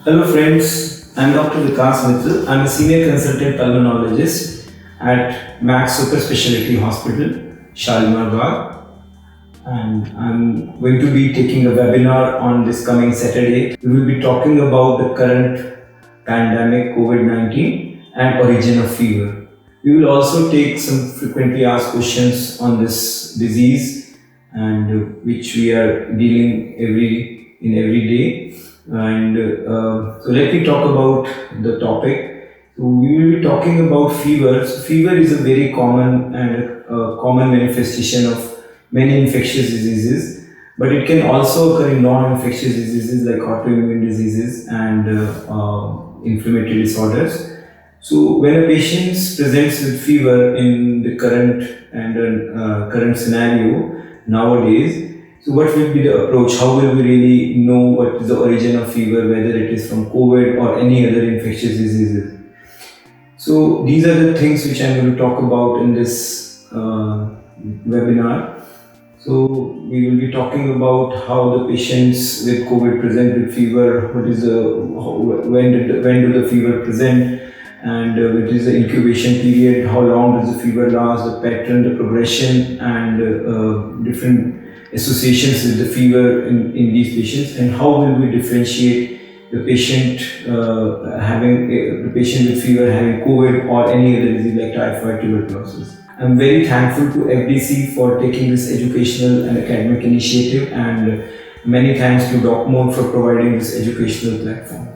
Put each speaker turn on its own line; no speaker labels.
Hello friends, I'm Dr. Vikas Mittal. I'm a senior consultant pulmonologist at Max Super Specialty Hospital, Shalimar Bagh, and I'm going to be taking a webinar on this coming Saturday. We will be talking about the current pandemic COVID-19 and origin of fever. We will also take some frequently asked questions on this disease and which we are dealing every day. And so let me talk about the topic. So we will be talking about fever. So fever is a very common and common manifestation of many infectious diseases, but it can also occur in non-infectious diseases like autoimmune diseases and inflammatory disorders. So when a patient presents with fever in the current scenario nowadays, so what will be the approach? How will we really know what is the origin of fever, whether it is from COVID or any other infectious diseases? So these are the things which I'm going to talk about in this webinar. So we will be talking about how the patients with COVID present with fever, when do the fever present, and what is the incubation period, how long does the fever last, the pattern, the progression, and different associations with the fever in these patients, and how will we differentiate the patient the patient with fever having COVID or any other disease like typhoid, tuberculosis. I'm very thankful to FDC for taking this educational and academic initiative, and many thanks to DocMode for providing this educational platform.